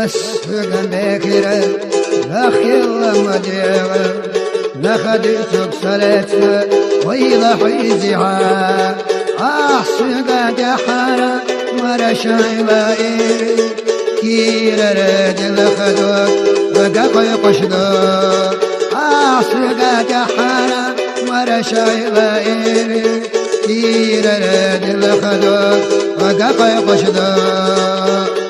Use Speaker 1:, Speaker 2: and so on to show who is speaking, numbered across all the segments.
Speaker 1: أسفق بكرة أخيل مديرة نخدتك صلتنا وإلى حيزها أحسق دحارة مرشاي بائري كير رد لخدوك وقاقي قشدوك أحسق دحارة مرشاي بائري كير رد لخدوك وقاقي قشدوك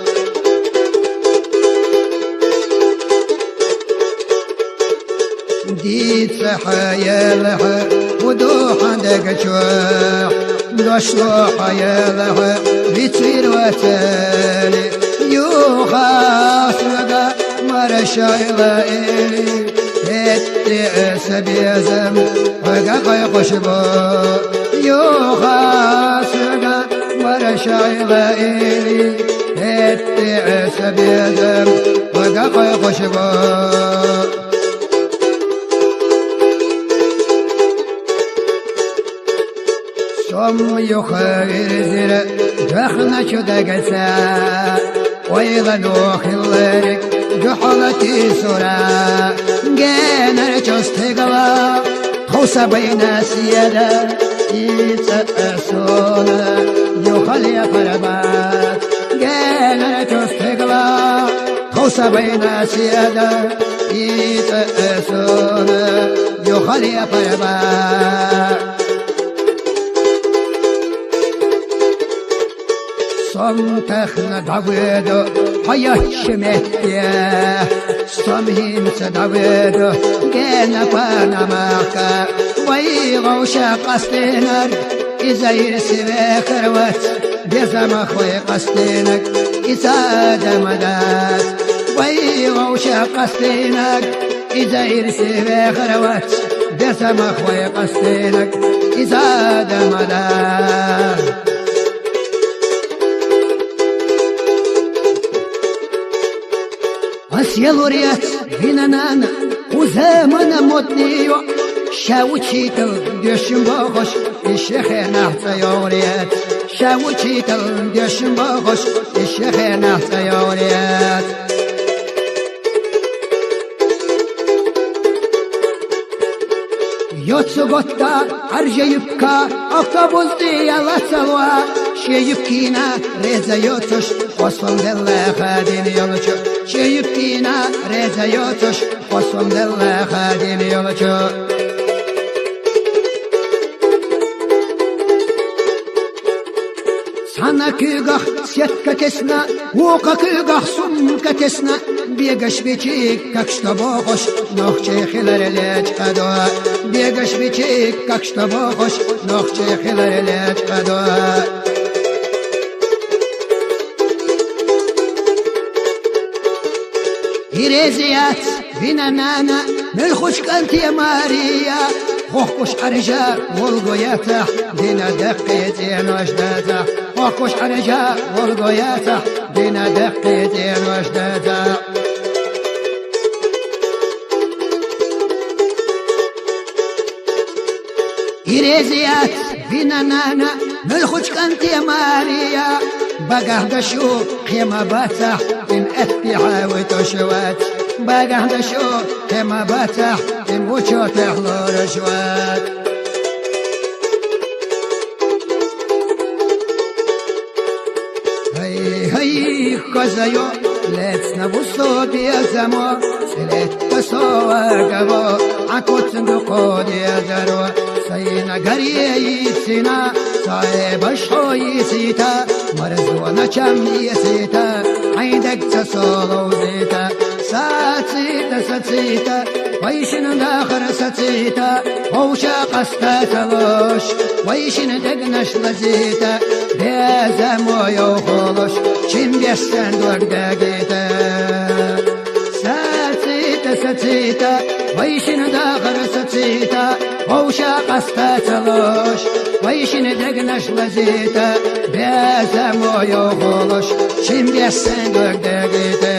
Speaker 1: ديت صحايا لها ودوحا دق شوح دوشلوحا يا لها بتصير وتالي يوخاس لقا مرشاي لائلي هتعس بيزم وقاقي قشبو يوخاس لقا مرشاي لائلي هتعس بيزم وقاقي قشبو صم يخير زر دخنا شدقسا ويلا دوخلرك جحلتي سرا جينا جستقلا خوصا بين سيادة يتأسونا يخلي فربات جينا جستقلا خوصا بين سيادة يتأسونا يخلي فربات صمتخنا دعويدو حياة شمتيا صمهين سدعويدو جينا فانا معك ويغوشا قصدينك إذا يرسي بخروات بيزم أخوي قصدينك إذا دمدات ويغوشا قصدينك إذا يرسي بخروات بيزم أخوي قصدينك إذا دمدات أسيلوريات هنانا وزمن مدنيو شاوتشيتل ديشن باخش الشيخنا سيوريات شاوتشيتل ديشن باخش الشيخنا سيوريات يوتسوغوتا أرجيبكا أكتبوز ديالا سلوا شيبكينا ريزا يوتش وصفم دللا خادين يولچو شيبكينا ريزا يوتش وصفم دللا خادين يولچو سانا كيغخ سيتكا تسنا ووقا كيغخ سمكا تسنا بيغش بيچيك كاكشتا بوغش نوخچي خلر ليچ قدو بيغش بيچيك كاكشتا بوغش نوخچي خلر ليچ قدو إيريزيات بنانانا ملخوش كانت يا ماريا خوخوش أرجا والقوياتا دينا دقيتين وجداتا خوخوش أرجا والقوياتا دينا دقيتين وجداتا إيريزيات بنانانا ملخوش كانت يا ماريا بقهدشو خيمة باتح إن أتبعها وتشوات بقهدشو خيمة باتح إن وشو تحلو رشوات هي كزيو لتسنا بصو بيزمو سلت تسوى قبو عكوت صندوقو ديزرو سينا قريه سينا صايب شوي سيتا مرزونا كم يسيتا عيدك تصولو زيتا ساتسيتا ساتسيتا ويشن داخر ساتسيتا ووشا قستا تلوش ويشن دقنش لزيتا بيزمو يوخولوش شم بيستن دوك داقيتا ساتسيتا ساتسيتا ويشن داخر ساتسيتا ووشا قستا تلوش ويشن دقنش لزيتا بيزمو يوخولوش شم بيستن دوك داقيتا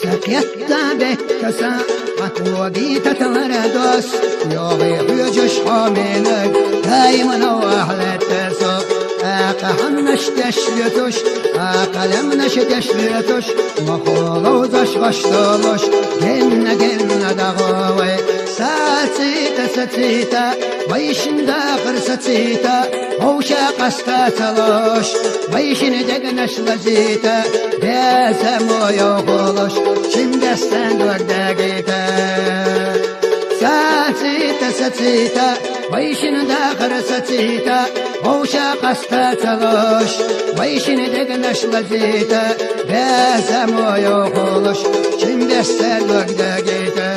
Speaker 1: سقيت بكسا عطوبي تتوردس يوغي حجش حاملك دايما واحلة تسو أقهم نشتشلتش أقلم نشتشلتش مخولو زش غشتلش جنة دغوي ساتيتا ساتيتا ويشن داخر ساتيتا هوشا قستا تلوش ويشن دقنش لزيتا بيسمو يوغلش شمدستان وقداقيتا ساتيتا ساتيتا ويشن داخر ساتيتا هوشا قستا تلوش ويشن دقنش لزيتا بيسمو يوغلش شمدستان وقداقيتا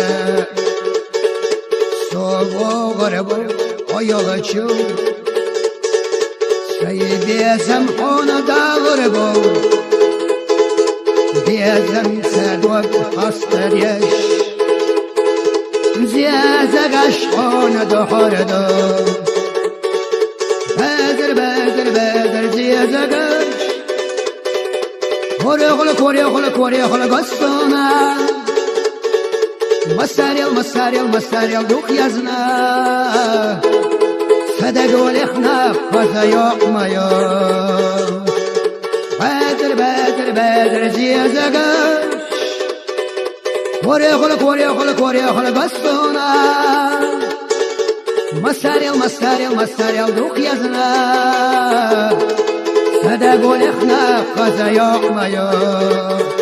Speaker 1: Soğuk araba ayalaçım Seybiyesem ona dağır bol Biyesem sedvak hastır yaş Ziyazak aşkına doğardı Bedir bedir bedir ziyazak aşk Kore kore gastona Масарил дух я знаю Садоголихна позаёк моё Бедр зиязагаш Коре гастона Масарил дух я знаю Садоголихна позаёк моё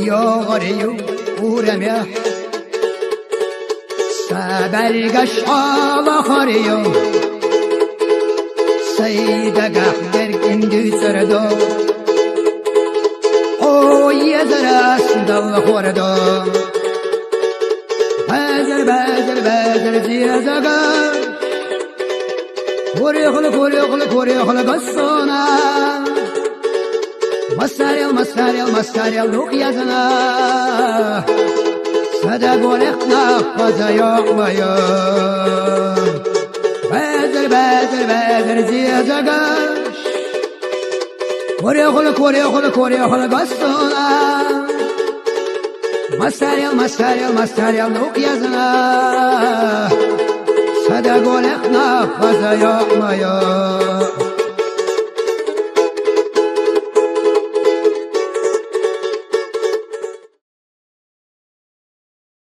Speaker 1: Yağırıyor uğramaya Sabelgaş ağlağırıyor Sayda gahber gündüz arada O yazar aslında ağırda Bezer ziyazagaş Kore gassona Масарил дух я знаю Садоголихна позаёк моё Бедр зиязагаш Коре гастона Масарил дух я знаю Садоголихна позаёк моё